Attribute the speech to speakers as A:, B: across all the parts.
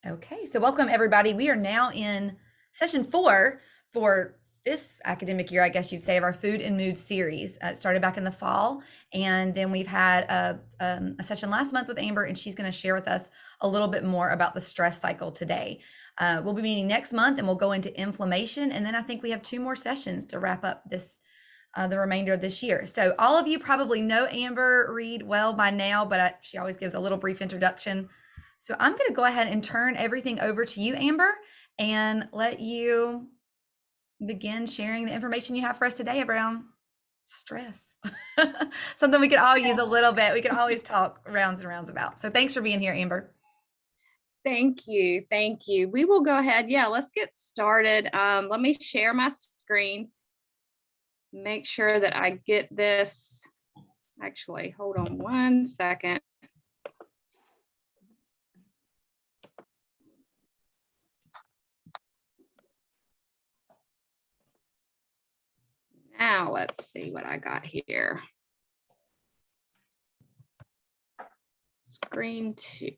A: Okay, so welcome everybody. We are now in session 4 for this academic year, I guess you'd say, of our Food and Mood series. It started back in the fall, and then we've had a session last month with Amber, and she's going to share with us a little bit more about the stress cycle today. We'll be meeting next month, and we'll go into inflammation, and then I think we have 2 more sessions to wrap up this the remainder of this year. So all of you probably know Amber Reed well by now, but she always gives a little brief introduction. So I'm going to go ahead and turn everything over to you, Amber, and let you begin sharing the information you have for us today around stress. Something we could all use a little bit. We could always talk rounds and rounds about. So thanks for being here, Amber.
B: Thank you. Thank you. We will go ahead. Yeah, let's get started. Let me share my screen. Make sure that I get this. Actually, hold on one second. Now let's see what I got here. Screen 2.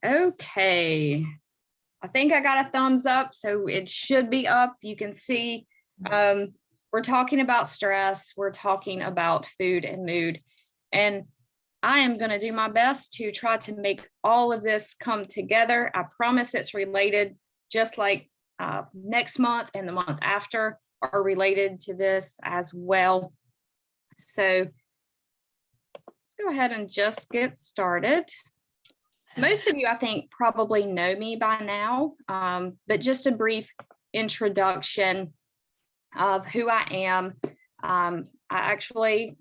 B: Okay. I think I got a thumbs up, so it should be up. You can see we're talking about stress. We're talking about food and mood. And I am going to do my best to try to make all of this come together. I promise it's related, just like next month and the month after are related to this as well. So let's go ahead and just get started. Most of you, I think, probably know me by now, but just a brief introduction of who I am. I actually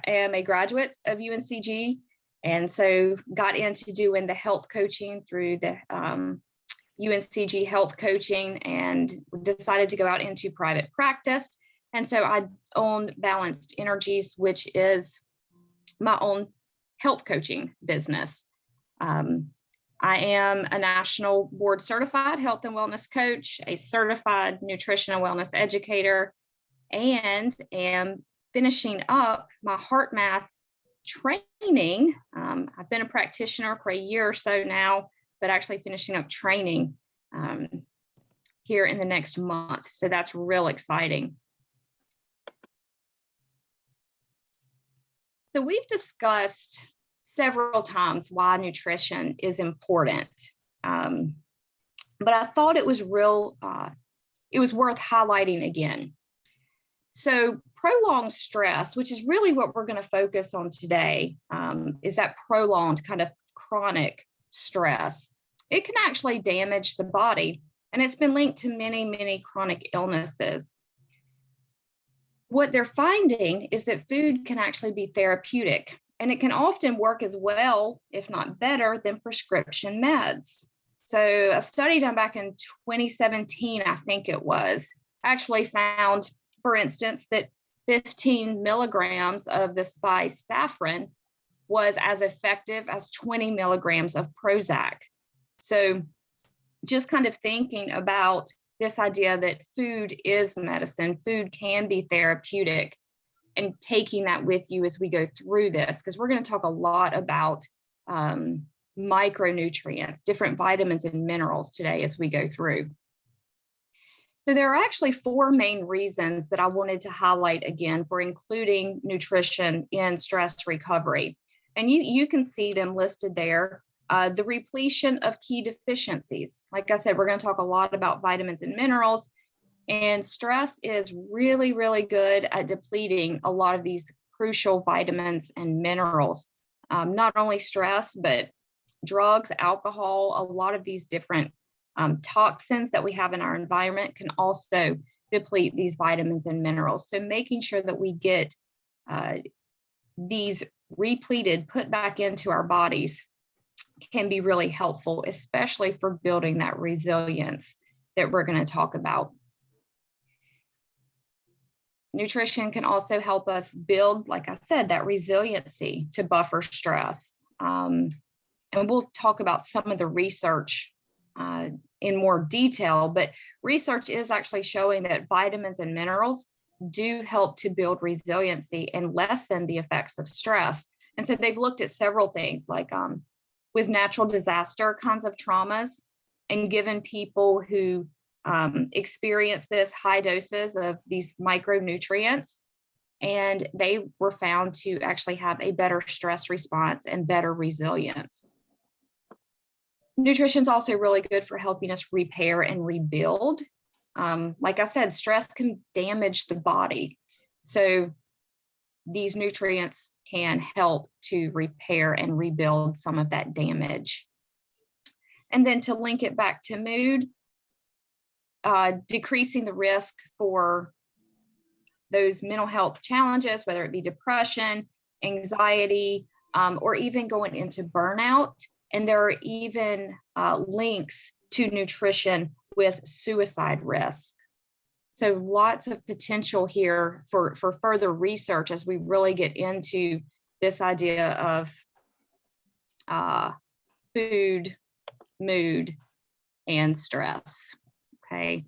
B: am a graduate of UNCG, and so got into doing the health coaching through the UNCG health coaching, and decided to go out into private practice. And so I own Balanced Energies, which is my own health coaching business. I am a national board certified health and wellness coach, a certified nutrition and wellness educator, and am finishing up my heart math training. I've been a practitioner for a year or so now, but actually finishing up training here in the next month. So that's real exciting. So we've discussed several times why nutrition is important. But I thought it was worth highlighting again. So prolonged stress, which is really what we're going to focus on today, is that prolonged kind of chronic stress. It can actually damage the body, and it's been linked to many, many chronic illnesses. What they're finding is that food can actually be therapeutic. And it can often work as well, if not better, than prescription meds. So a study done back in 2017, I think it was, actually found, for instance, that 15 milligrams of the spice saffron was as effective as 20 milligrams of Prozac. So just kind of thinking about this idea that food is medicine, food can be therapeutic, and taking that with you as we go through this, because we're going to talk a lot about micronutrients, different vitamins and minerals today as we go through. So there are actually 4 main reasons that I wanted to highlight again for including nutrition in stress recovery. And you can see them listed there. The repletion of key deficiencies. Like I said, we're going to talk a lot about vitamins and minerals. And stress is really, really good at depleting a lot of these crucial vitamins and minerals. Not only stress, but drugs, alcohol, a lot of these different toxins that we have in our environment can also deplete these vitamins and minerals. So making sure that we get these repleted, put back into our bodies can be really helpful, especially for building that resilience that we're going to talk about. Nutrition can also help us build, like I said, that resiliency to buffer stress. And we'll talk about some of the research in more detail, but research is actually showing that vitamins and minerals do help to build resiliency and lessen the effects of stress. And so they've looked at several things like with natural disaster kinds of traumas, and given people who experience this high doses of these micronutrients, and they were found to actually have a better stress response and better resilience. Nutrition is also really good for helping us repair and rebuild. Like I said, stress can damage the body. So these nutrients can help to repair and rebuild some of that damage. And then to link it back to mood, decreasing the risk for those mental health challenges, whether it be depression, anxiety, or even going into burnout. And there are even links to nutrition with suicide risk. So lots of potential here for further research as we really get into this idea of food, mood, and stress. Okay,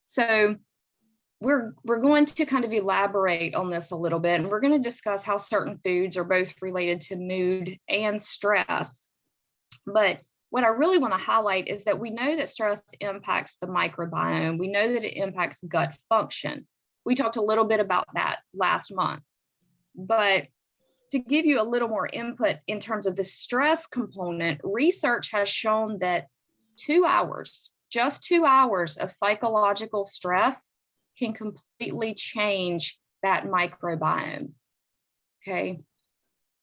B: so we're going to kind of elaborate on this a little bit, and we're going to discuss how certain foods are both related to mood and stress. But what I really want to highlight is that we know that stress impacts the microbiome. We know that it impacts gut function. We talked a little bit about that last month. But to give you a little more input in terms of the stress component, research has shown that 2 hours, just 2 hours of psychological stress can completely change that microbiome. Okay.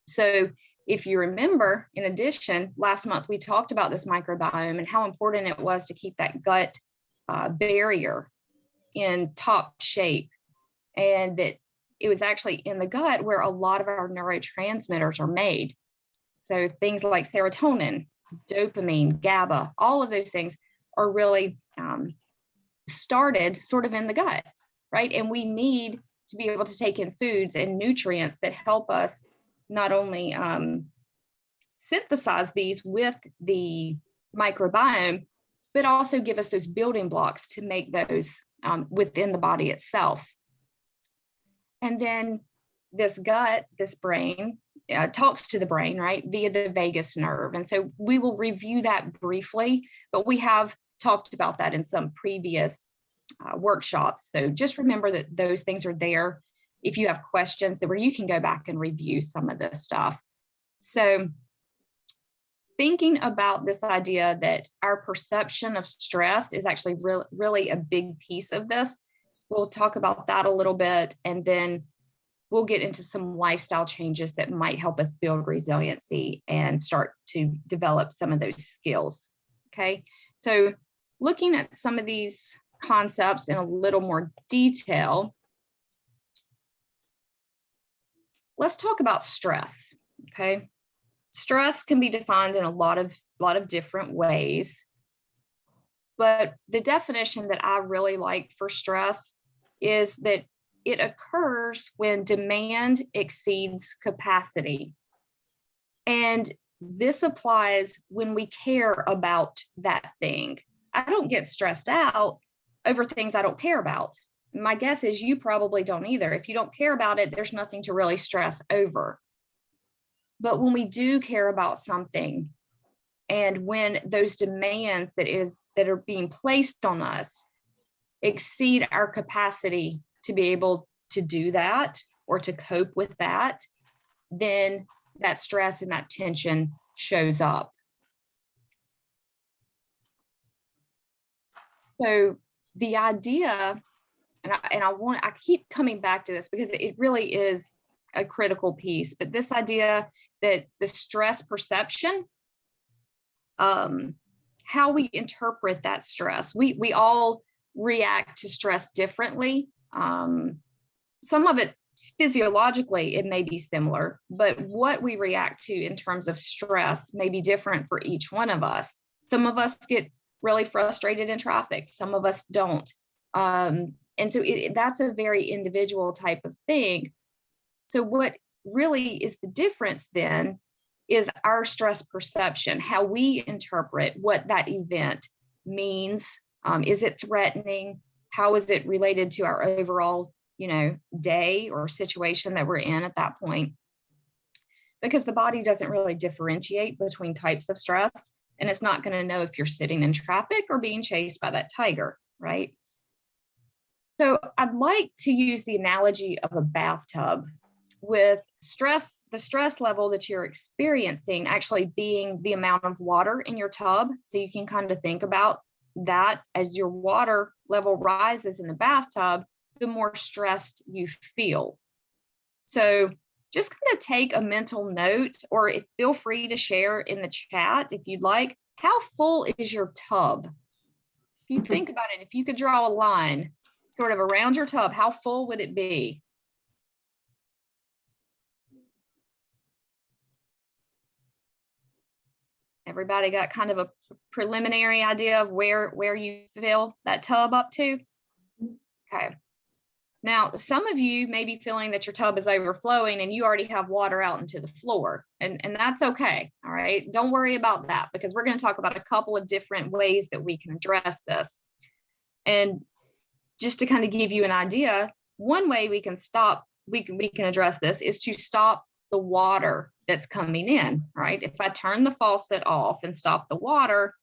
B: So if you remember, in addition, last month we talked about this microbiome and how important it was to keep that gut barrier in top shape, and that it was actually in the gut where a lot of our neurotransmitters are made. So things like serotonin, dopamine, GABA, all of those things are really started sort of in the gut, right? And we need to be able to take in foods and nutrients that help us not only synthesize these with the microbiome, but also give us those building blocks to make those within the body itself. And then this gut, this brain, talks to the brain, right, via the vagus nerve. And so we will review that briefly, but we have talked about that in some previous workshops. So just remember that those things are there if you have questions, that where you can go back and review some of this stuff. So thinking about this idea that our perception of stress is actually really a big piece of this, we'll talk about that a little bit, and then we'll get into some lifestyle changes that might help us build resiliency and start to develop some of those skills. Okay, so looking at some of these concepts in a little more detail, let's talk about stress. Okay, stress can be defined in a lot of different ways, but the definition that I really like for stress is that it occurs when demand exceeds capacity. And this applies when we care about that thing. I don't get stressed out over things I don't care about. My guess is you probably don't either. If you don't care about it, there's nothing to really stress over. But when we do care about something, and when those demands that are being placed on us exceed our capacity to be able to do that or to cope with that, then that stress and that tension shows up. So the idea, and I keep coming back to this because it really is a critical piece, but this idea that the stress perception, how we interpret that stress, we all react to stress differently. Some of it physiologically, it may be similar, but what we react to in terms of stress may be different for each one of us. Some of us get really frustrated in traffic, some of us don't. And so that's a very individual type of thing. So what really is the difference then is our stress perception, how we interpret what that event means. Is it threatening? How is it related to our overall, day or situation that we're in at that point? because the body doesn't really differentiate between types of stress, and it's not going to know if you're sitting in traffic or being chased by that tiger, right? So I'd like to use the analogy of a bathtub, with stress, the stress level that you're experiencing actually being the amount of water in your tub. So you can kind of think about that as your water level rises in the bathtub, the more stressed you feel. So just kind of take a mental note, or feel free to share in the chat if you'd like. How full is your tub? If you think about it, if you could draw a line sort of around your tub, how full would it be? Everybody got kind of a preliminary idea of where you fill that tub up to? Okay. Now, some of you may be feeling that your tub is overflowing and you already have water out into the floor, and that's okay. All right. Don't worry about that, because we're going to talk about a couple of different ways that we can address this. And just to kind of give you an idea, one way we can address this is to stop the water that's coming in, right? If I turn the faucet off and stop the water,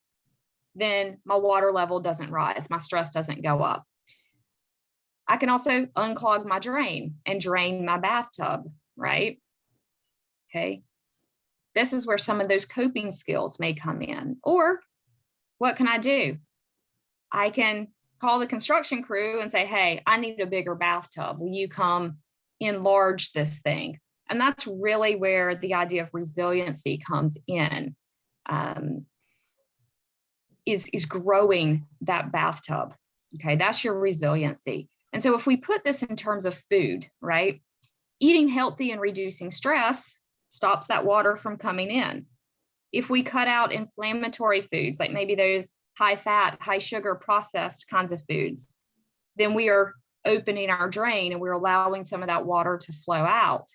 B: then my water level doesn't rise, my stress doesn't go up. I can also unclog my drain and drain my bathtub, right? Okay. This is where some of those coping skills may come in. Or what can I do? I can call the construction crew and say, hey, I need a bigger bathtub. Will you come enlarge this thing? And that's really where the idea of resiliency comes in, is growing that bathtub. Okay, that's your resiliency. And so if we put this in terms of food, right? Eating healthy and reducing stress stops that water from coming in. If we cut out inflammatory foods, like maybe those high fat, high sugar processed kinds of foods, then we are opening our drain and we're allowing some of that water to flow out.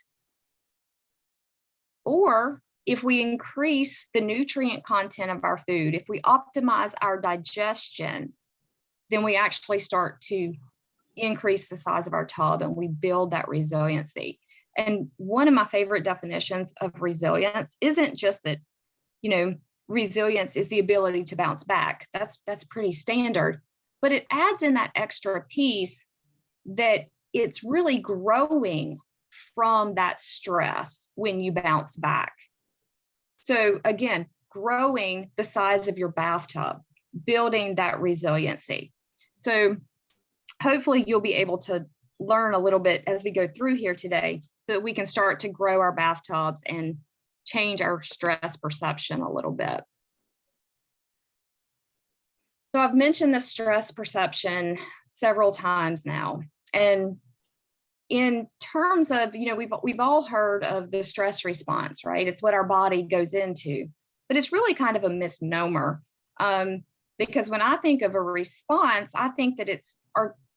B: Or if we increase the nutrient content of our food, if we optimize our digestion, then we actually start to increase the size of our tub and we build that resiliency. And one of my favorite definitions of resilience isn't just that, resilience is the ability to bounce back. That's pretty standard, but it adds in that extra piece that it's really growing from that stress when you bounce back. So again, growing the size of your bathtub, building that resiliency. So hopefully you'll be able to learn a little bit as we go through here today, so that we can start to grow our bathtubs and change our stress perception a little bit. So I've mentioned the stress perception several times now. And in terms of, we've all heard of the stress response, right? It's what our body goes into, but it's really kind of a misnomer. Because when I think of a response, I think that it's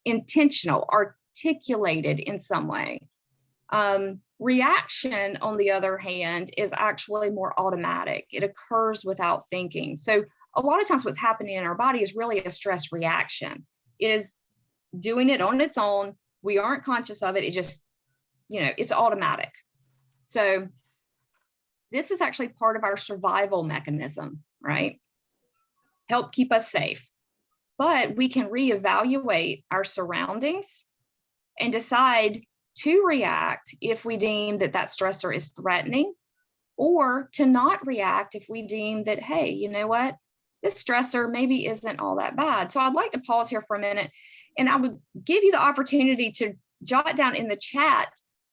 B: intentional, articulated in some way. Reaction, on the other hand, is actually more automatic. It occurs without thinking. So a lot of times what's happening in our body is really a stress reaction. It is doing it on its own. We aren't conscious of it. It just, it's automatic. So this is actually part of our survival mechanism, right? Help keep us safe. But we can reevaluate our surroundings and decide to react if we deem that stressor is threatening, or to not react if we deem that, hey, you know what, this stressor maybe isn't all that bad. So I'd like to pause here for a minute, and I would give you the opportunity to jot down in the chat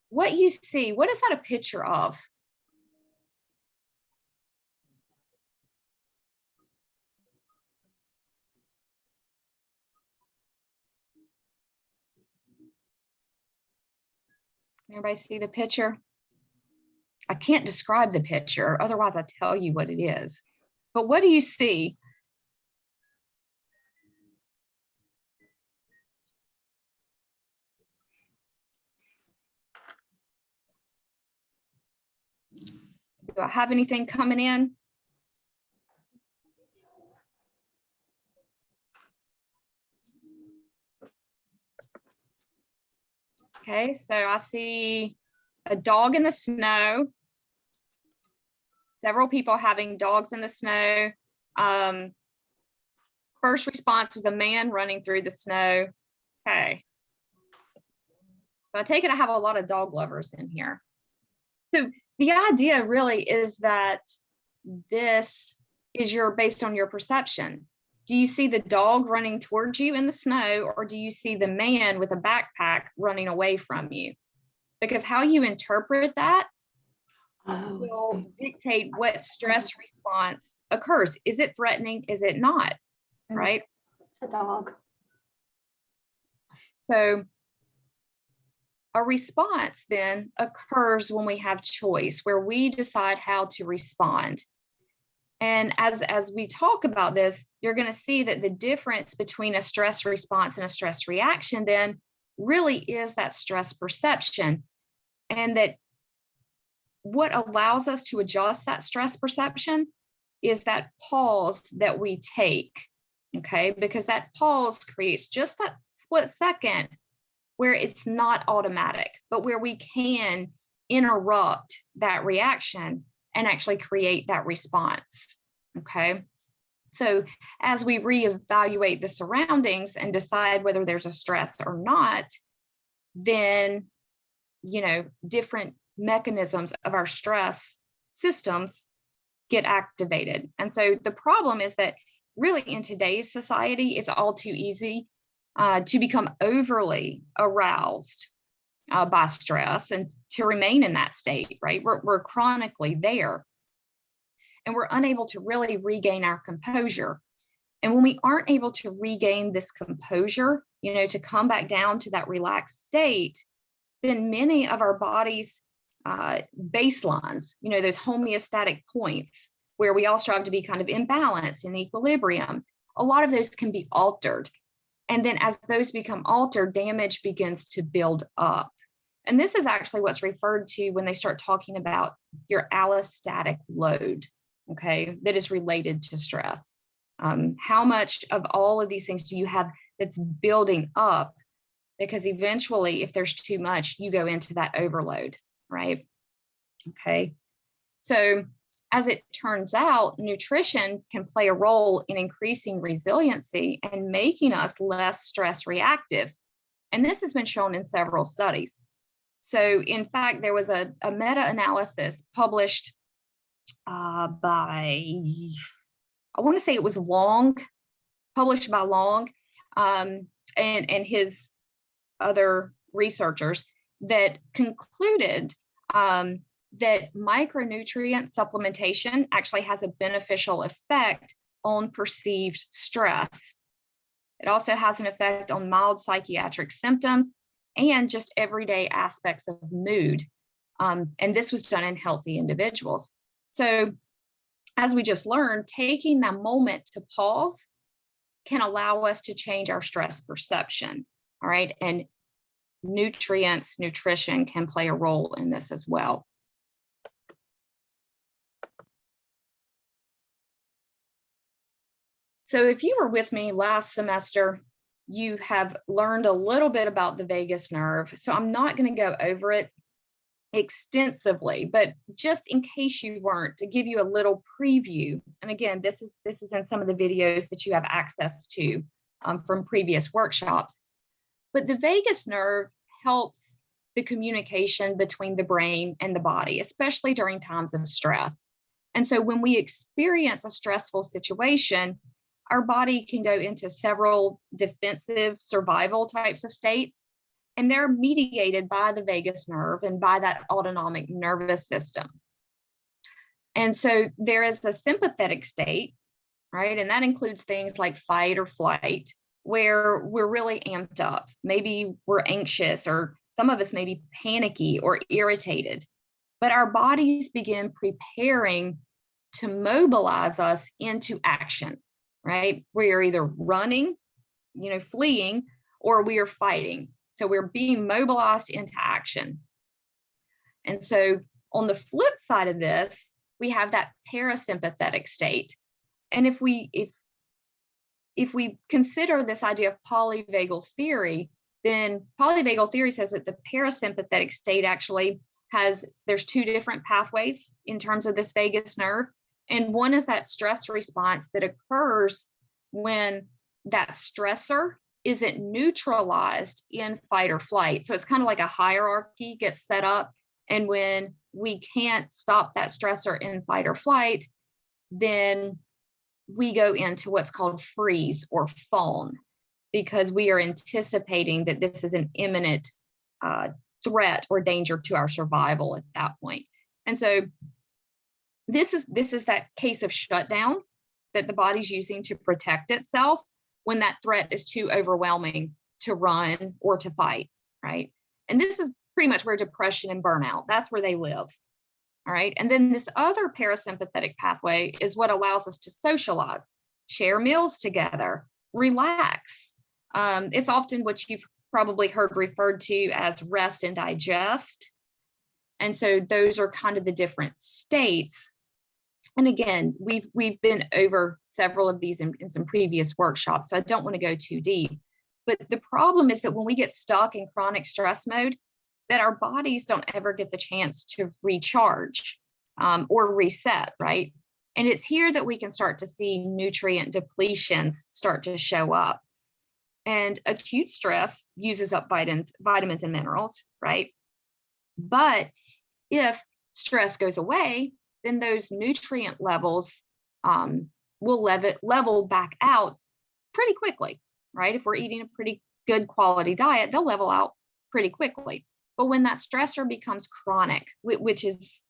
B: what you see. What is that a picture of? Everybody see the picture? I can't describe the picture, otherwise I tell you what it is. But what do you see? Do I have anything coming in? Okay, so I see a dog in the snow. several people having dogs in the snow. First response was a man running through the snow. Okay. So I take it I have a lot of dog lovers in here. So the idea really is that this is based on your perception. Do you see the dog running towards you in the snow, or do you see the man with a backpack running away from you? Because how you interpret that will dictate what stress response occurs. Is it threatening? Is it not? Right?
C: It's a dog.
B: So a response then occurs when we have choice, where we decide how to respond. And as we talk about this, you're going to see that the difference between a stress response and a stress reaction then really is that stress perception. And that what allows us to adjust that stress perception is that pause that we take, okay? Because that pause creates just that split second where it's not automatic, but where we can interrupt that reaction and actually create that response, okay? So as we reevaluate the surroundings and decide whether there's a stress or not, then, different mechanisms of our stress systems get activated. And so the problem is that really in today's society, it's all too easy to become overly aroused by stress and to remain in that state, right? We're chronically there, and we're unable to really regain our composure. And when we aren't able to regain this composure, to come back down to that relaxed state, then many of our body's baselines, those homeostatic points where we all strive to be kind of in balance, in equilibrium, a lot of those can be altered. And then as those become altered, damage begins to build up. And this is actually what's referred to when they start talking about your allostatic load, okay, that is related to stress. How much of all of these things do you have that's building up? Because eventually, if there's too much, you go into that overload, right? Okay. So as it turns out, nutrition can play a role in increasing resiliency and making us less stress reactive. And this has been shown in several studies. So in fact, there was a meta-analysis published by, I want to say it was Long, published by Long and his other researchers, that concluded that micronutrient supplementation actually has a beneficial effect on perceived stress. It also has an effect on mild psychiatric symptoms and just everyday aspects of mood. And this was done in healthy individuals. So as we just learned, taking that moment to pause can allow us to change our stress perception, all right? And nutrition can play a role in this as well. So if you were with me last semester, you have learned a little bit about the vagus nerve. So I'm not going to go over it extensively, but just in case you weren't, to give you a little preview. And again, this is in some of the videos that you have access to from previous workshops. But the vagus nerve helps the communication between the brain and the body, especially during times of stress. And so when we experience a stressful situation, our body can go into several defensive survival types of states, and they're mediated by the vagus nerve and by that autonomic nervous system. And so there is a sympathetic state, right? And that includes things like fight or flight, where we're really amped up. Maybe we're anxious, or some of us may be panicky or irritated, but our bodies begin preparing to mobilize us into action, right? We are either running, fleeing, or we are fighting. So we're being mobilized into action. And so on the flip side of this, we have that parasympathetic state. And if we consider this idea of polyvagal theory, then polyvagal theory says that the parasympathetic state actually there's two different pathways in terms of this vagus nerve. And one is that stress response that occurs when that stressor isn't neutralized in fight or flight. So it's kind of like a hierarchy gets set up. And when we can't stop that stressor in fight or flight, then we go into what's called freeze or fawn, because we are anticipating that this is an imminent threat or danger to our survival at that point. And so this is that case of shutdown that the body's using to protect itself when that threat is too overwhelming to run or to fight, right? And this is pretty much where depression and burnout, that's where they live. All right. And then this other parasympathetic pathway is what allows us to socialize, share meals together, relax. It's often what you've probably heard referred to as rest and digest. And so those are kind of the different states. And again, we've been over several of these in some previous workshops, so I don't want to go too deep. But the problem is that when we get stuck in chronic stress mode, that our bodies don't ever get the chance to recharge or reset, right? And it's here that we can start to see nutrient depletions start to show up. And acute stress uses up vitamins and minerals, right? But if stress goes away, then those nutrient levels will level back out pretty quickly, right? If we're eating a pretty good quality diet, they'll level out pretty quickly. But when that stressor becomes chronic, which is,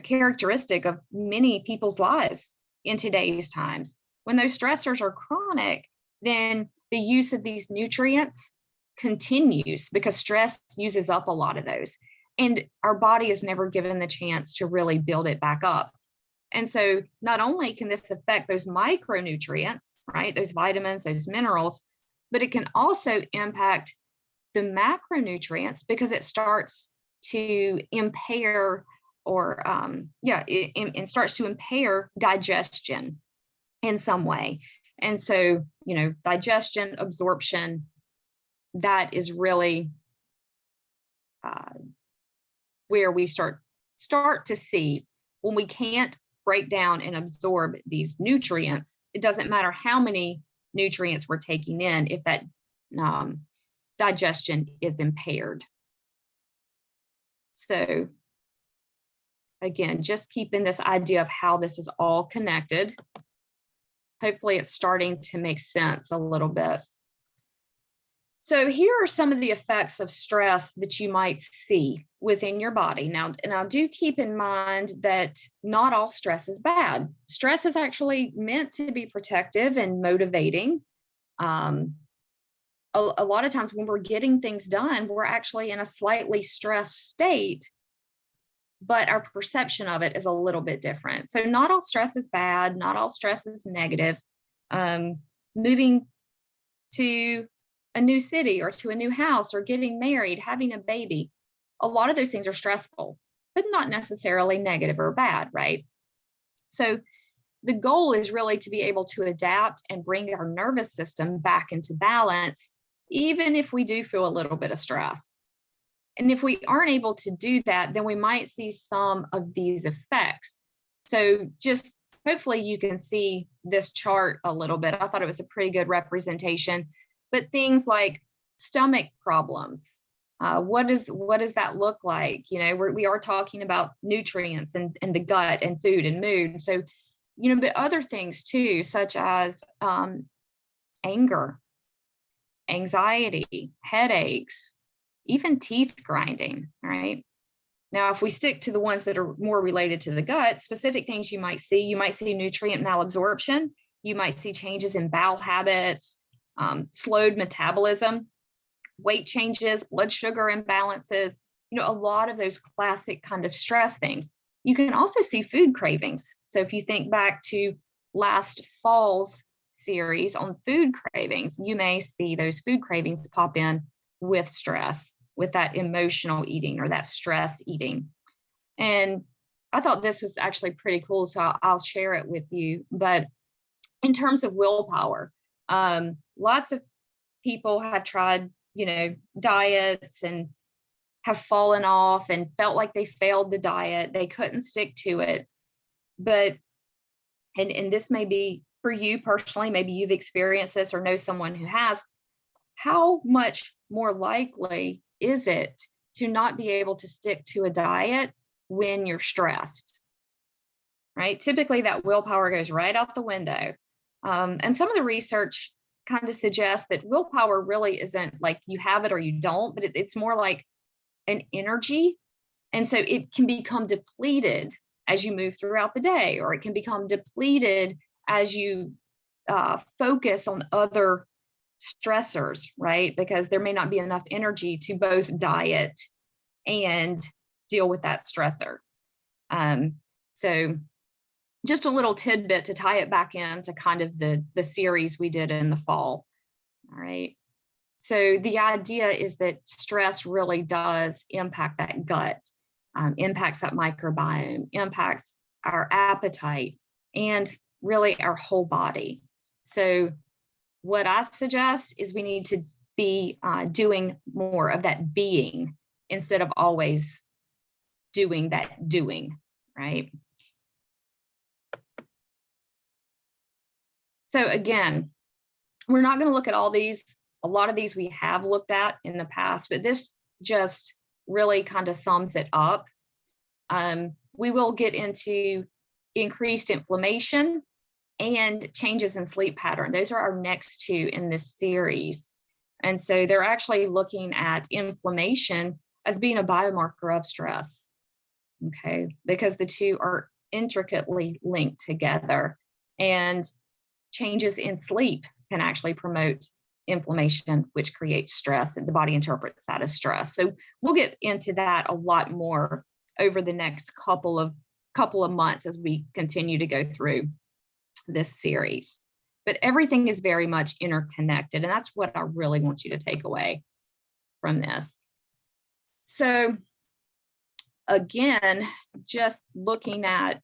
B: characteristic of many people's lives in today's times, when those stressors are chronic, then the use of these nutrients continues because stress uses up a lot of those. And our body is never given the chance to really build it back up. And so not only can this affect those micronutrients, right, those vitamins, those minerals, but it can also impact the macronutrients because it starts to impair it starts to impair digestion in some way. And so, digestion, absorption, that is really where we start to see when we can't break down and absorb these nutrients, it doesn't matter how many nutrients we're taking in if that digestion is impaired. So again, just keeping this idea of how this is all connected. Hopefully it's starting to make sense a little bit. So here are some of the effects of stress that you might see within your body. Now do keep in mind that not all stress is bad. Stress is actually meant to be protective and motivating. A lot of times when we're getting things done, we're actually in a slightly stressed state, but our perception of it is a little bit different. So not all stress is bad. Not all stress is negative. Moving to a new city or to a new house or getting married, having a baby, a lot of those things are stressful, but not necessarily negative or bad, right? So the goal is really to be able to adapt and bring our nervous system back into balance, even if we do feel a little bit of stress. And if we aren't able to do that, then we might see some of these effects. So just hopefully you can see this chart a little bit. I thought it was a pretty good representation, but things like stomach problems, what does that look like? We are talking about nutrients and the gut and food and mood. So, but other things too, such as anger, anxiety, headaches, even teeth grinding, right? Now, if we stick to the ones that are more related to the gut, specific things you might see nutrient malabsorption. You might see changes in bowel habits, slowed metabolism, weight changes, blood sugar imbalances, a lot of those classic kind of stress things. You can also see food cravings. So if you think back to last fall's series on food cravings, you may see those food cravings pop in with stress, with that emotional eating or that stress eating. And I thought this was actually pretty cool, so I'll share it with you. But in terms of willpower, lots of people have tried, diets and have fallen off and felt like they failed the diet. They couldn't stick to it. But, and this may be for you personally, maybe you've experienced this or know someone who has. How much more likely is it to not be able to stick to a diet when you're stressed, right? Typically that willpower goes right out the window. And some of the research kind of suggests that willpower really isn't like you have it or you don't, but it's more like an energy. And so it can become depleted as you move throughout the day, or it can become depleted as you focus on other stressors, right? Because there may not be enough energy to both diet and deal with that stressor. So just a little tidbit to tie it back into kind of the series we did in the fall. All right. So the idea is that stress really does impact that gut, impacts that microbiome, impacts our appetite, and really our whole body. So what I suggest is we need to be doing more of that being instead of always doing that doing, right? So again, we're not going to look at all these. A lot of these we have looked at in the past, but this just really kind of sums it up. We will get into increased inflammation and changes in sleep pattern. Those are our next two in this series. And so they're actually looking at inflammation as being a biomarker of stress, okay? Because the two are intricately linked together. And changes in sleep can actually promote inflammation, which creates stress, and the body interprets that as stress. So we'll get into that a lot more over the next couple of months as we continue to go through this series. But everything is very much interconnected, and that's what I really want you to take away from this. So again, just looking at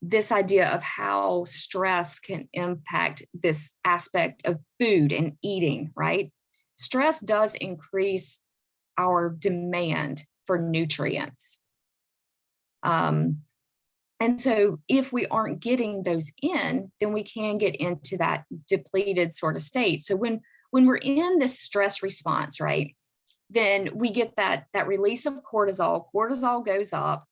B: this idea of how stress can impact this aspect of food and eating, right? Stress does increase our demand for nutrients. And so if we aren't getting those in, then we can get into that depleted sort of state. So when we're in this stress response, right, then we get that release of cortisol. Cortisol goes up,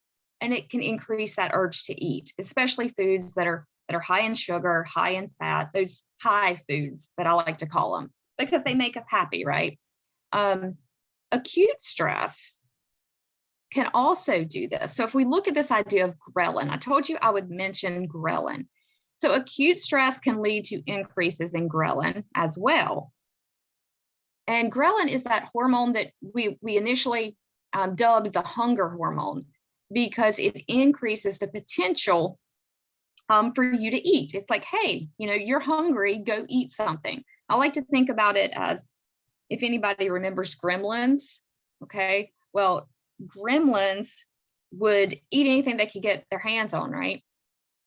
B: and it can increase that urge to eat, especially foods that are high in sugar, high in fat, those high foods that I like to call them, because they make us happy, right? Acute stress can also do this. So if we look at this idea of ghrelin, I told you I would mention ghrelin. So acute stress can lead to increases in ghrelin as well. And ghrelin is that hormone that we initially dubbed the hunger hormone, because it increases the potential for you to eat. It's like, hey, you're hungry, go eat something. I like to think about it as, if anybody remembers Gremlins, okay? Well, Gremlins would eat anything they could get their hands on, right?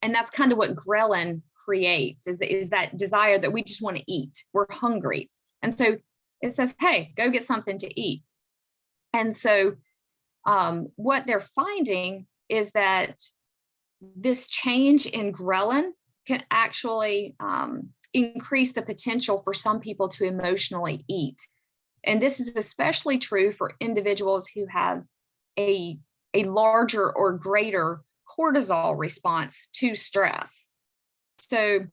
B: And that's kind of what ghrelin creates, is that desire that we just want to eat. We're hungry. And so it says, hey, go get something to eat. And so what they're finding is that this change in ghrelin can actually increase the potential for some people to emotionally eat. And this is especially true for individuals who have a larger or greater cortisol response to stress. So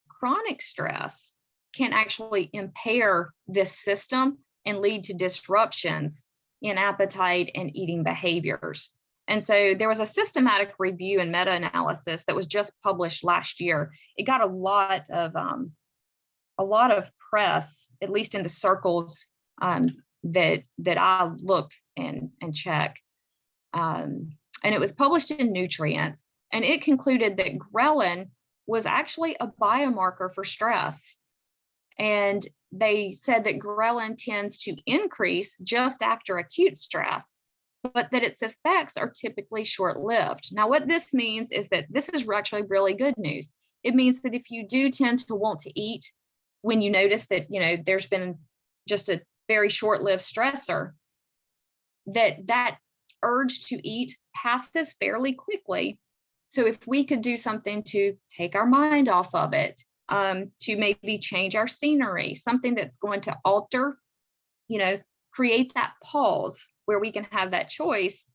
B: chronic stress can actually impair this system and lead to disruptions in appetite and eating behaviors. And so there was a systematic review and meta-analysis that was just published last year. It got a lot of press, at least in the circles that I look and check. And it was published in Nutrients, and it concluded that ghrelin was actually a biomarker for stress. And they said that ghrelin tends to increase just after acute stress, but that its effects are typically short-lived. Now, what this means is that this is actually really good news. It means that if you do tend to want to eat when you notice that, there's been just a very short-lived stressor, that urge to eat passes fairly quickly. So if we could do something to take our mind off of it, to maybe change our scenery, something that's going to alter, create that pause where we can have that choice,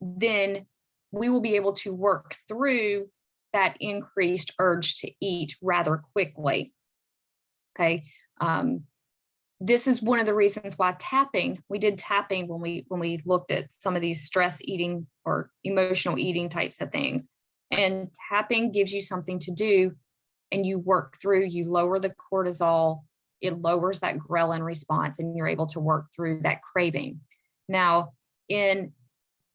B: then we will be able to work through that increased urge to eat rather quickly. Okay. This is one of the reasons why we did tapping when we looked at some of these stress eating or emotional eating types of things. And tapping gives you something to do, and you work through, you lower the cortisol, it lowers that ghrelin response, and you're able to work through that craving. Now, in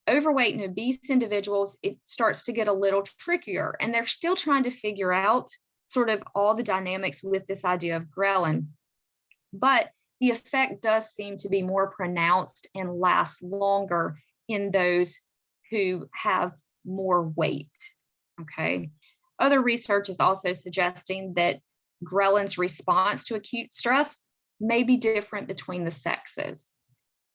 B: overweight and obese individuals, it starts to get a little trickier, and they're still trying to figure out sort of all the dynamics with this idea of ghrelin. But the effect does seem to be more pronounced and last longer in those who have more weight. Okay. Other research is also suggesting that ghrelin's response to acute stress may be different between the sexes.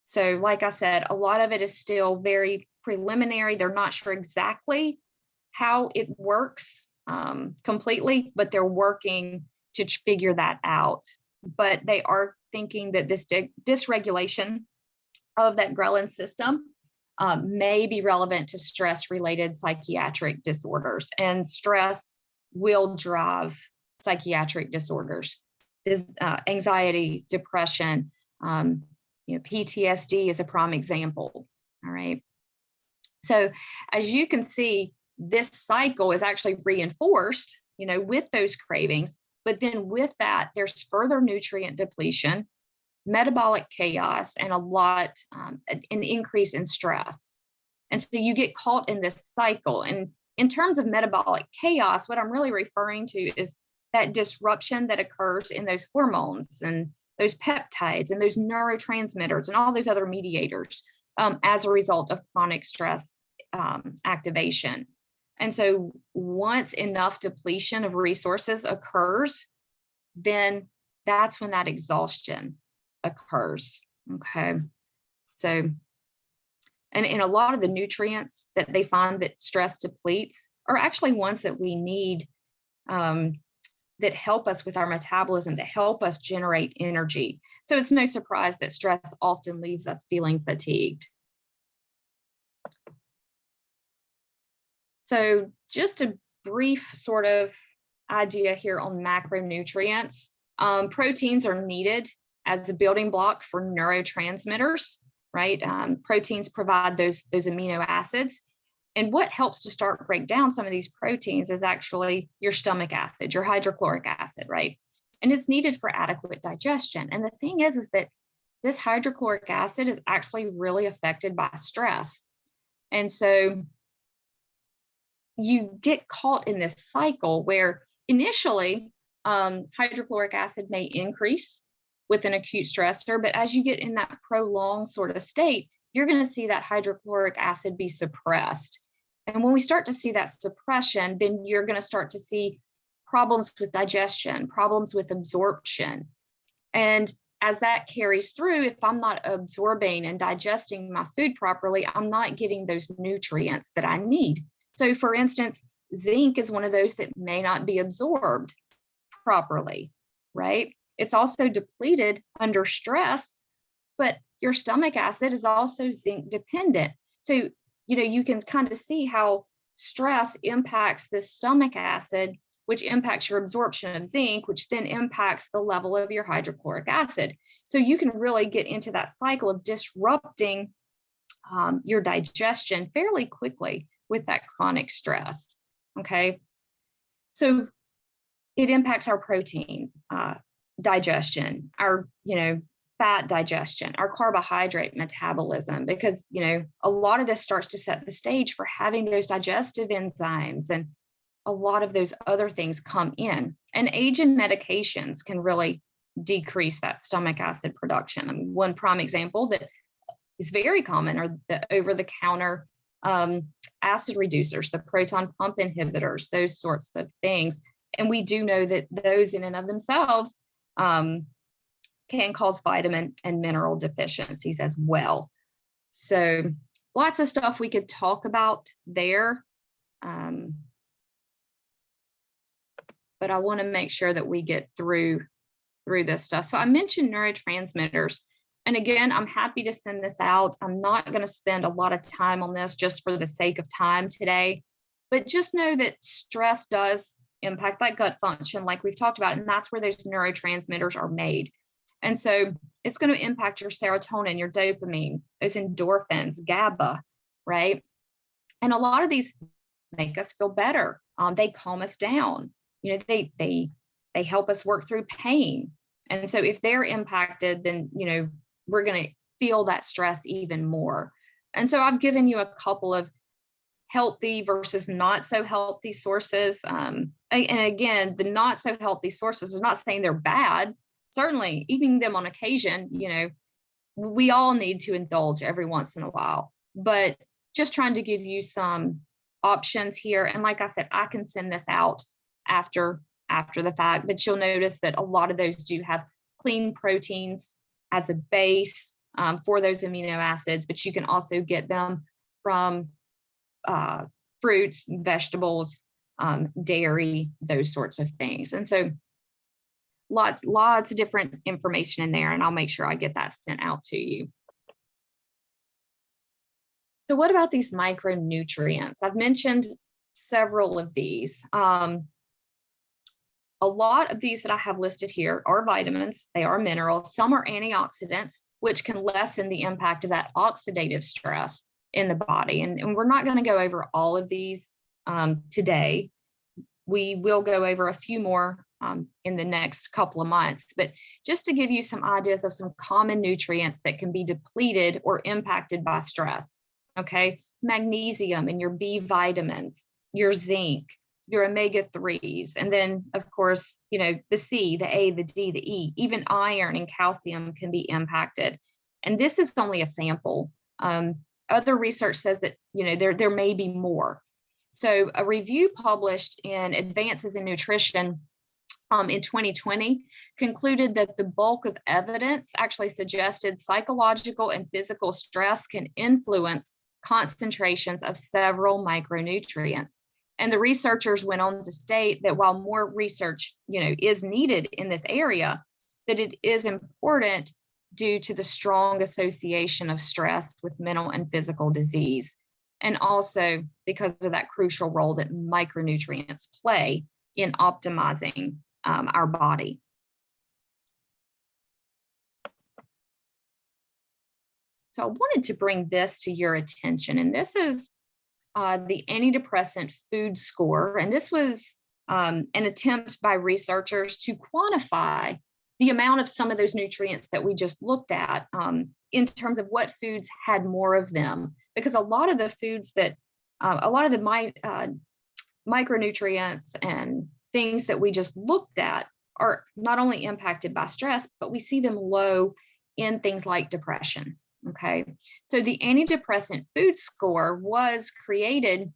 B: So, like I said, a lot of it is still very preliminary. They're not sure exactly how it works completely, but they're working to figure that out. But they are thinking that this dysregulation of that ghrelin system may be relevant to stress-related psychiatric disorders, and stress will drive psychiatric disorders, anxiety, depression, PTSD is a prime example. All right. So as you can see, this cycle is actually reinforced, with those cravings. But then with that, there's further nutrient depletion, metabolic chaos, and an increase in stress. And so you get caught in this cycle. And in terms of metabolic chaos, what I'm really referring to is that disruption that occurs in those hormones and those peptides and those neurotransmitters and all those other mediators as a result of chronic stress activation. And so once enough depletion of resources occurs, then that's when that exhaustion occurs. Okay. So, and in a lot of the nutrients that they find that stress depletes are actually ones that we need, that help us with our metabolism, that help us generate energy. So it's no surprise that stress often leaves us feeling fatigued. So just a brief sort of idea here on macronutrients. Proteins are needed as a building block for neurotransmitters, right? Proteins provide those amino acids. And what helps to start break down some of these proteins is actually your stomach acid, your hydrochloric acid, right? And it's needed for adequate digestion. And the thing is that this hydrochloric acid is actually really affected by stress. And so you get caught in this cycle where initially hydrochloric acid may increase with an acute stressor, but as you get in that prolonged sort of state, you're going to see that hydrochloric acid be suppressed. And when we start to see that suppression, then you're going to start to see problems with digestion, problems with absorption. And as that carries through, if I'm not absorbing and digesting my food properly, I'm not getting those nutrients that I need. So for instance, zinc is one of those that may not be absorbed properly, right? It's also depleted under stress, but your stomach acid is also zinc dependent. So, you can kind of see how stress impacts the stomach acid, which impacts your absorption of zinc, which then impacts the level of your hydrochloric acid. So you can really get into that cycle of disrupting your digestion fairly quickly with that chronic stress. Okay. So it impacts our protein digestion, our, fat digestion, our carbohydrate metabolism, because, a lot of this starts to set the stage for having those digestive enzymes, and a lot of those other things come in. And age and medications can really decrease that stomach acid production. I mean, one prime example that is very common are the over-the-counter acid reducers, the proton pump inhibitors, those sorts of things. And we do know that those in and of themselves can cause vitamin and mineral deficiencies as well. So lots of stuff we could talk about there. But I want to make sure that we get through this stuff. So I mentioned neurotransmitters. And again, I'm happy to send this out. I'm not going to spend a lot of time on this just for the sake of time today, but just know that stress does impact that gut function like we've talked about, and that's where those neurotransmitters are made. And so it's going to impact your serotonin, your dopamine, those endorphins, GABA, right? And a lot of these make us feel better. They calm us down. You know, they help us work through pain. And so if they're impacted, then, you know, we're going to feel that stress even more. And so I've given you a couple of healthy versus not so healthy sources. And again, the not so healthy sources are not saying they're bad. Certainly eating them on occasion, you know, we all need to indulge every once in a while, but just trying to give you some options here. And like I said, I can send this out after the fact, but you'll notice that a lot of those do have clean proteins as a base for those amino acids, but you can also get them from fruits, vegetables, dairy, those sorts of things. And so lots of different information in there, and I'll make sure I get that sent out to you. So what about these micronutrients? I've mentioned several of these. A lot of these that I have listed here are vitamins, they are minerals, some are antioxidants, which can lessen the impact of that oxidative stress in the body. And we're not going to go over all of these today. We will go over a few more in the next couple of months, but just to give you some ideas of some common nutrients that can be depleted or impacted by stress. Okay, magnesium in your B vitamins, your zinc, your omega-3s, and then of course, you know, the C, the A, the D, the E, even iron and calcium can be impacted. And this is only a sample. Other research says that, you know, there may be more. So a review published in Advances in Nutrition in 2020 concluded that the bulk of evidence actually suggested psychological and physical stress can influence concentrations of several micronutrients. And the researchers went on to state that while more research, you know, is needed in this area, that it is important due to the strong association of stress with mental and physical disease, and also because of that crucial role that micronutrients play in optimizing our body. So I wanted to bring this to your attention, and this is the antidepressant food score. And this was an attempt by researchers to quantify the amount of some of those nutrients that we just looked at in terms of what foods had more of them. Because a lot of the foods that, a lot of the micronutrients and things that we just looked at are not only impacted by stress, but we see them low in things like depression. Okay, so the antidepressant food score was created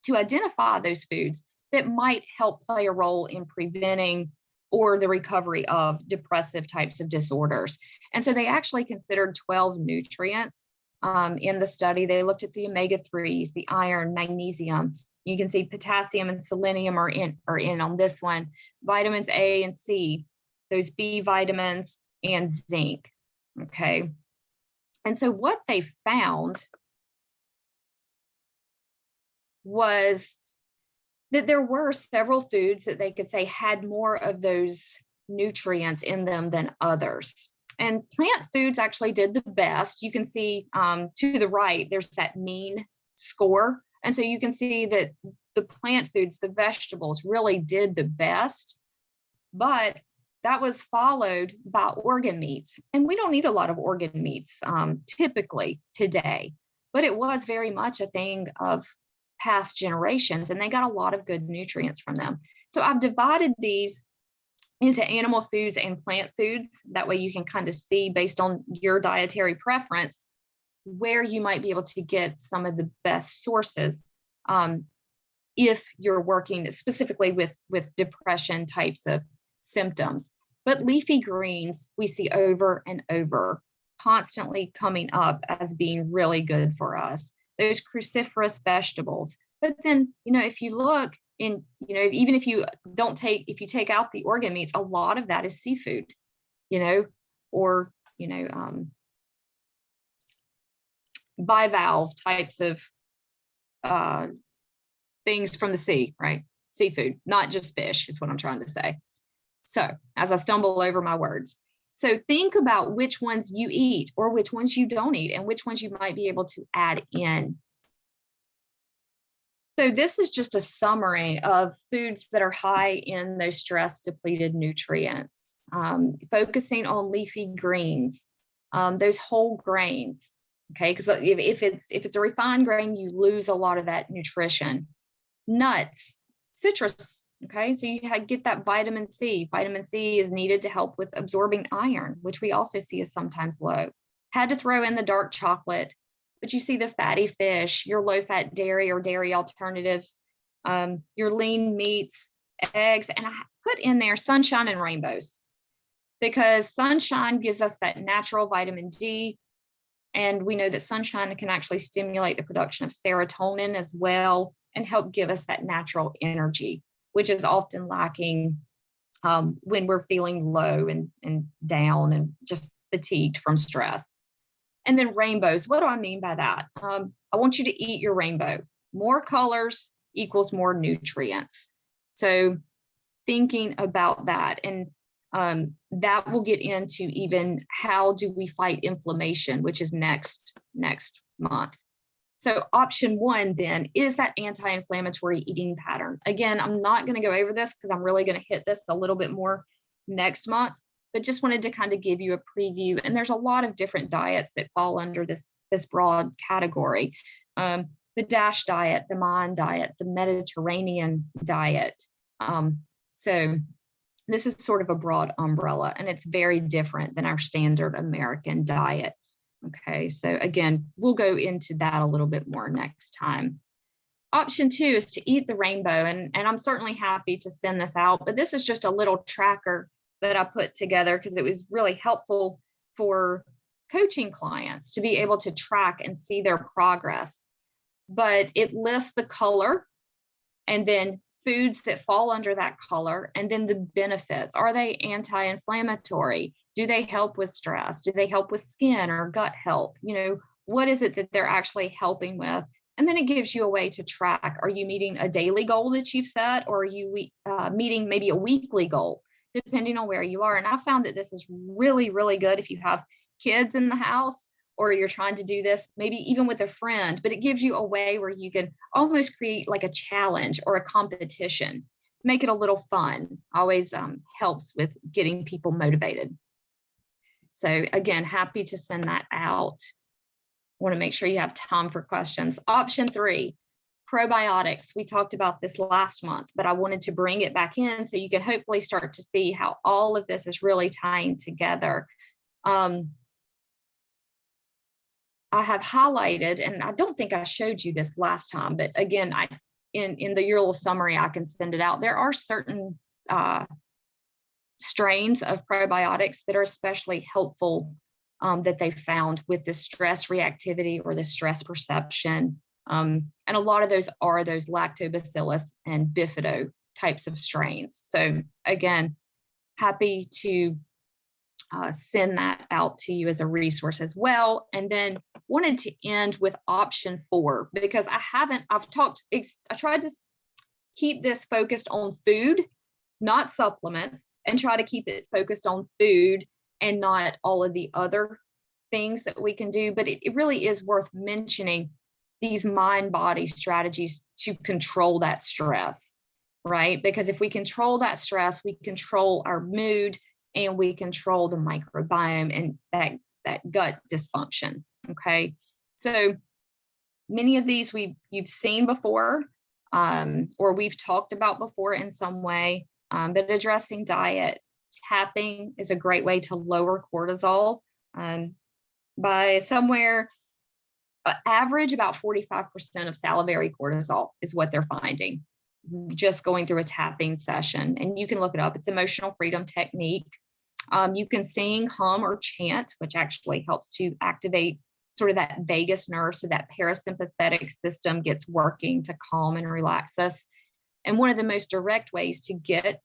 B: to identify those foods that might help play a role in preventing or the recovery of depressive types of disorders. And so they actually considered 12 nutrients in the study. They looked at the omega-3s, the iron, magnesium. You can see potassium and selenium are in on this one, vitamins A and C, those B vitamins, and zinc. Okay. And so what they found was that there were several foods that they could say had more of those nutrients in them than others. And plant foods actually did the best. You can see to the right, there's that mean score. And so you can see that the plant foods, the vegetables really did the best, but that was followed by organ meats. And we don't eat a lot of organ meats typically today, but it was very much a thing of past generations, and they got a lot of good nutrients from them. So I've divided these into animal foods and plant foods. That way you can kind of see based on your dietary preference where you might be able to get some of the best sources if you're working specifically with depression types of symptoms. But leafy greens we see over and over, constantly coming up as being really good for us. Those cruciferous vegetables. But then, if you look in, even if you take out the organ meats, a lot of that is seafood, or, bivalve types of things from the sea, right? Seafood, not just fish, is what I'm trying to say. So as I stumble over my words. So think about which ones you eat or which ones you don't eat and which ones you might be able to add in. So this is just a summary of foods that are high in those stress depleted nutrients, focusing on leafy greens, those whole grains. Okay, because if it's a refined grain, you lose a lot of that nutrition. Nuts, citrus. Okay, so you get that vitamin C. Vitamin C is needed to help with absorbing iron, which we also see is sometimes low. Had to throw in the dark chocolate, but you see the fatty fish, your low-fat dairy or dairy alternatives, your lean meats, eggs, and I put in there sunshine and rainbows, because sunshine gives us that natural vitamin D, and we know that sunshine can actually stimulate the production of serotonin as well and help give us that natural energy, which is often lacking when we're feeling low and down and just fatigued from stress. And then rainbows. What do I mean by that? I want you to eat your rainbow. More colors equals more nutrients. So thinking about that, and that will get into even how do we fight inflammation, which is next month. So option one then is that anti-inflammatory eating pattern. Again, I'm not going to go over this because I'm really going to hit this a little bit more next month, but just wanted to kind of give you a preview. And there's a lot of different diets that fall under this broad category. The DASH diet, the MIND diet, the Mediterranean diet. So this is sort of a broad umbrella, and it's very different than our standard American diet. Okay, so again, we'll go into that a little bit more next time. Option two is to eat the rainbow, and I'm certainly happy to send this out, but this is just a little tracker that I put together because it was really helpful for coaching clients to be able to track and see their progress. But it lists the color and then foods that fall under that color, and then the benefits. Are they anti-inflammatory? Do they help with stress? Do they help with skin or gut health? What is it that they're actually helping with? And then it gives you a way to track. Are you meeting a daily goal that you've set, or are you meeting maybe a weekly goal, depending on where you are? And I found that this is really, really good if you have kids in the house, or you're trying to do this maybe even with a friend, but it gives you a way where you can almost create like a challenge or a competition, make it a little fun. Always helps with getting people motivated. So again, happy to send that out. Want to make sure you have time for questions. Option three, probiotics. We talked about this last month, but I wanted to bring it back in so you can hopefully start to see how all of this is really tying together. I have highlighted, and I don't think I showed you this last time, but again, in the URL summary, I can send it out. There are certain strains of probiotics that are especially helpful that they found with the stress reactivity or the stress perception. And a lot of those are those lactobacillus and bifido types of strains. So again, happy to send that out to you as a resource as well. And then wanted to end with option four, because I tried to keep this focused on food, not supplements, and try to keep it focused on food and not all of the other things that we can do. But it really is worth mentioning these mind-body strategies to control that stress, right? Because if we control that stress, we control our mood, and we control the microbiome and that gut dysfunction. Okay, so many of these you've seen before, or we've talked about before in some way. But addressing diet, tapping is a great way to lower cortisol by somewhere average about 45% of salivary cortisol is what they're finding just going through a tapping session. And you can look it up. It's emotional freedom technique. You can sing, hum, or chant, which actually helps to activate sort of that vagus nerve, so that parasympathetic system gets working to calm and relax us. And one of the most direct ways to get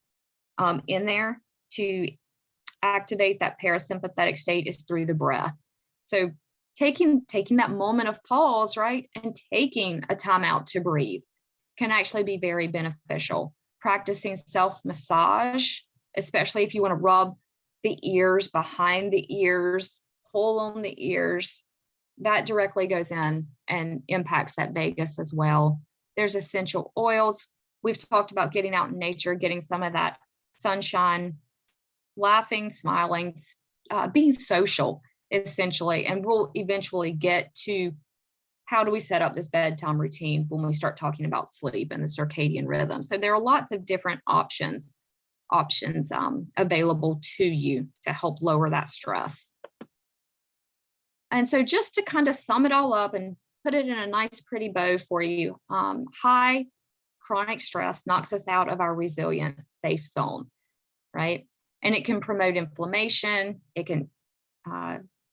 B: in there to activate that parasympathetic state is through the breath. So taking that moment of pause, right, and taking a time out to breathe can actually be very beneficial. Practicing self-massage, especially if you want to rub the ears, behind the ears, pull on the ears, that directly goes in and impacts that vagus as well. There's essential oils. We've talked about getting out in nature, getting some of that sunshine, laughing, smiling, being social, essentially. And we'll eventually get to how do we set up this bedtime routine when we start talking about sleep and the circadian rhythm. So there are lots of different options available to you to help lower that stress. And so just to kind of sum it all up and put it in a nice, pretty bow for you, high chronic stress knocks us out of our resilient, safe zone, right? And it can promote inflammation. It can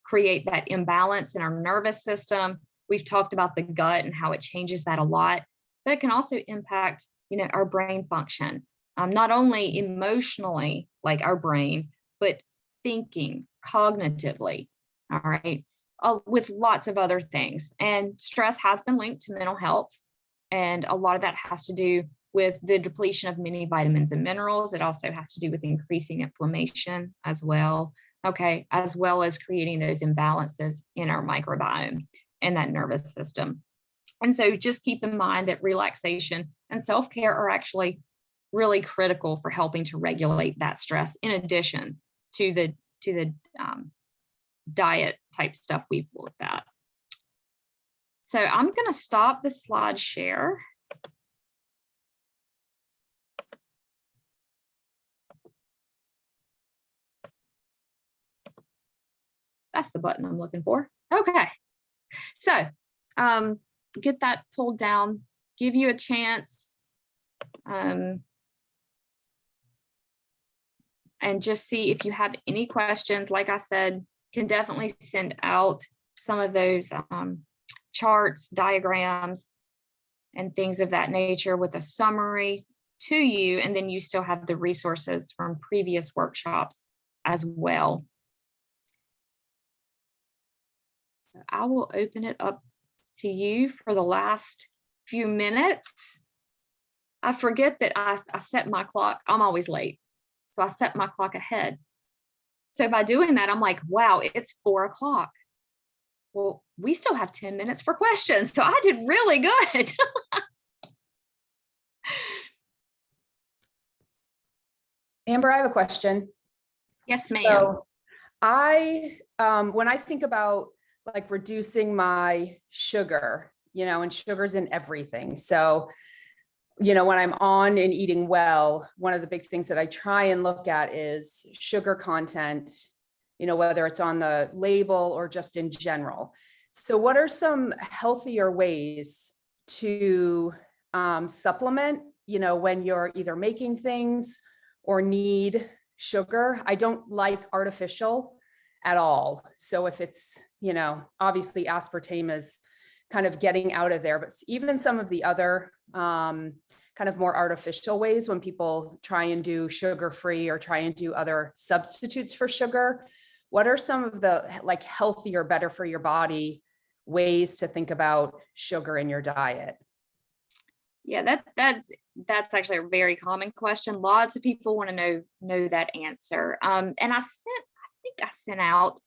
B: create that imbalance in our nervous system. We've talked about the gut and how it changes that a lot, but it can also impact, our brain function, not only emotionally, like our brain, but thinking cognitively, all right, with lots of other things. And stress has been linked to mental health. And a lot of that has to do with the depletion of many vitamins and minerals. It also has to do with increasing inflammation as well, okay, as well as creating those imbalances in our microbiome and that nervous system. And so just keep in mind that relaxation and self-care are actually really critical for helping to regulate that stress, in addition to the diet type stuff we've looked at. So I'm going to stop the slide share. That's the button I'm looking for. Okay. So get that pulled down, give you a chance, and just see if you have any questions. Like I said, can definitely send out some of those charts, diagrams, and things of that nature with a summary to you. And then you still have the resources from previous workshops as well. So I will open it up to you for the last few minutes. I forget that I set my clock. I'm always late. So I set my clock ahead. So by doing that, I'm like, wow, it's 4 o'clock. Well, we still have 10 minutes for questions. So I did really good.
C: Amber, I have a question.
B: Yes, ma'am.
C: So when I think about like reducing my sugar, and sugar's in everything. So, when I'm on and eating well, one of the big things that I try and look at is sugar content, whether it's on the label or just in general. So what are some healthier ways to supplement, when you're either making things or need sugar? I don't like artificial at all. So if it's, obviously aspartame is kind of getting out of there, but even some of the other kind of more artificial ways when people try and do sugar-free or try and do other substitutes for sugar, what are some of the like healthier, better for your body ways to think about sugar in your diet?
B: Yeah, that's actually a very common question. Lots of people want to know that answer. And I think I sent out,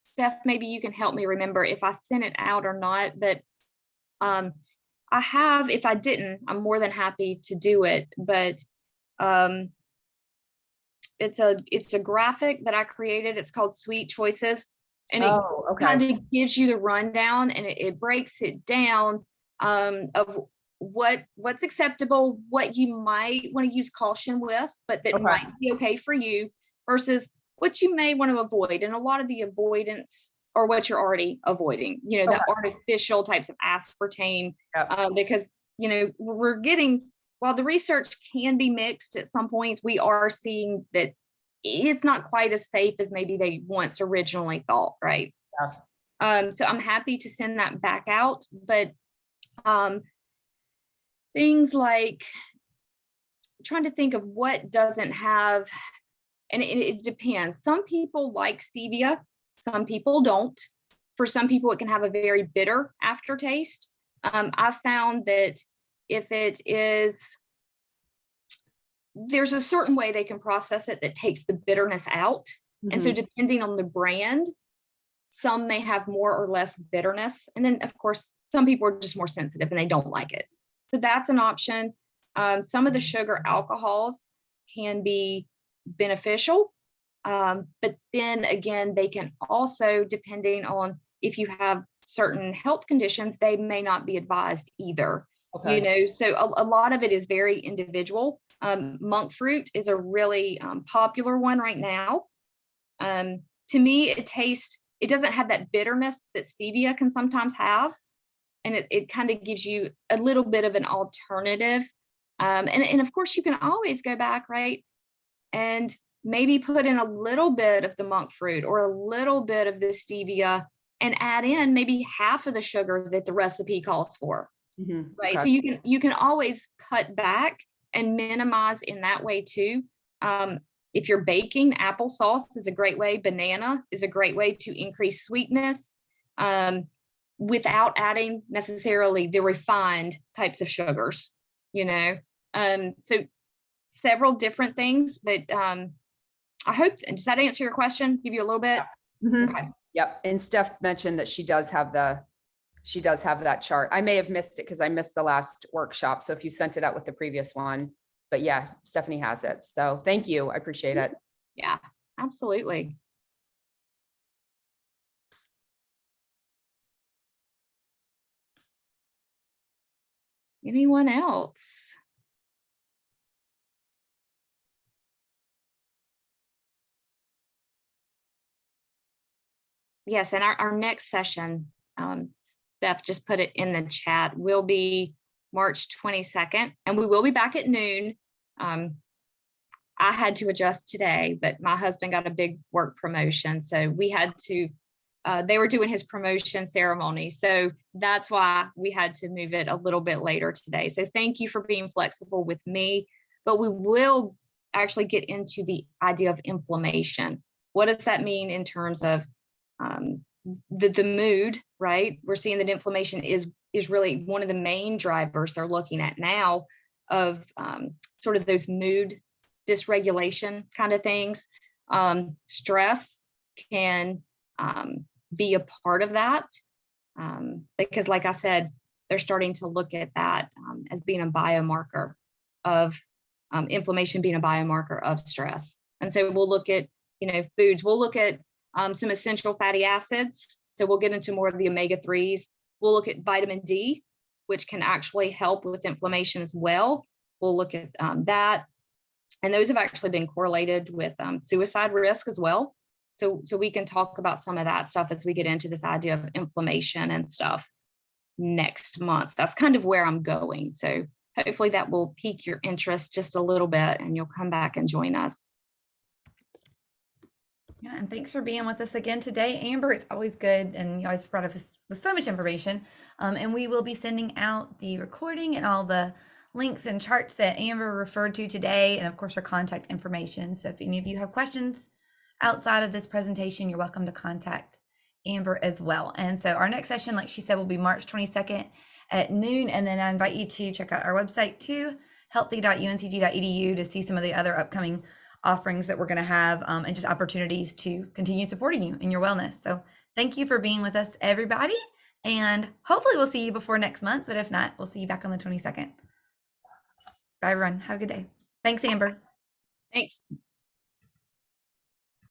B: Steph, maybe you can help me remember if I sent it out or not, but I have. If I didn't, I'm more than happy to do it, but it's a graphic that I created. It's called Sweet Choices, and it kind of gives you the rundown, and it breaks it down of what's acceptable, what you might want to use caution with, but that might be okay for you, versus what you may want to avoid. And a lot of the avoidance or what you're already avoiding, the artificial types of aspartame, because, we're getting, while the research can be mixed at some points, we are seeing that it's not quite as safe as maybe they once originally thought, right? So I'm happy to send that back out, but things like trying to think of what doesn't have, and it depends. Some people like stevia, some people don't. For some people, it can have a very bitter aftertaste. I've found that if it is, there's a certain way they can process it that takes the bitterness out. And so depending on the brand, some may have more or less bitterness. And then of course, some people are just more sensitive and they don't like it. So that's an option. Some of the sugar alcohols can be beneficial. But then again, they can also, depending on if you have certain health conditions, they may not be advised either.
C: Okay.
B: You know, so a lot of it is very individual. Monk fruit is a really popular one right now. To me, it doesn't have that bitterness that stevia can sometimes have. And it kind of gives you a little bit of an alternative. And of course, you can always go back, right? And maybe put in a little bit of the monk fruit or a little bit of the stevia and add in maybe half of the sugar that the recipe calls for. Right.
C: Okay.
B: So you can always cut back and minimize in that way too. If you're baking, applesauce is a great way. Banana is a great way to increase sweetness without adding necessarily the refined types of sugars, you know. So several different things, but I hope, does that answer your question? Give you a little bit? Okay.
C: Yep. And Steph mentioned that she does have that chart. I may have missed it because I missed the last workshop. So if you sent it out with the previous one, but yeah, Stephanie has it. So thank you. I appreciate it.
B: Yeah, absolutely. Anyone else? Yes, and our next session, Steph just put it in the chat, will be March 22nd, and we will be back at noon. I had to adjust today, but my husband got a big work promotion, so we had to, they were doing his promotion ceremony, so that's why we had to move it a little bit later today. So thank you for being flexible with me, but we will actually get into the idea of inflammation. What does that mean in terms of the mood, right? We're seeing that inflammation is really one of the main drivers they're looking at now of sort of those mood dysregulation kind of things. Stress can be a part of that because, like I said, they're starting to look at that as being a biomarker of inflammation, being a biomarker of stress. And so we'll look at, you know, foods. We'll look at some essential fatty acids. So we'll get into more of the omega-3s. We'll look at vitamin D, which can actually help with inflammation as well. We'll look at that. And those have actually been correlated with suicide risk as well. So we can talk about some of that stuff as we get into this idea of inflammation and stuff next month. That's kind of where I'm going. So hopefully that will pique your interest just a little bit and you'll come back and join us.
A: Yeah, and thanks for being with us again today, Amber. It's always good, and you always provide us with so much information. And we will be sending out the recording and all the links and charts that Amber referred to today, and of course, her contact information. So if any of you have questions outside of this presentation, you're welcome to contact Amber as well. And so our next session, like she said, will be March 22nd at noon. And then I invite you to check out our website too, healthy.uncg.edu, to see some of the other upcoming offerings that we're going to have and just opportunities to continue supporting you in your wellness. So thank you for being with us, everybody. And hopefully we'll see you before next month. But if not, we'll see you back on the 22nd. Bye, everyone. Have a good day. Thanks, Amber.
B: Thanks.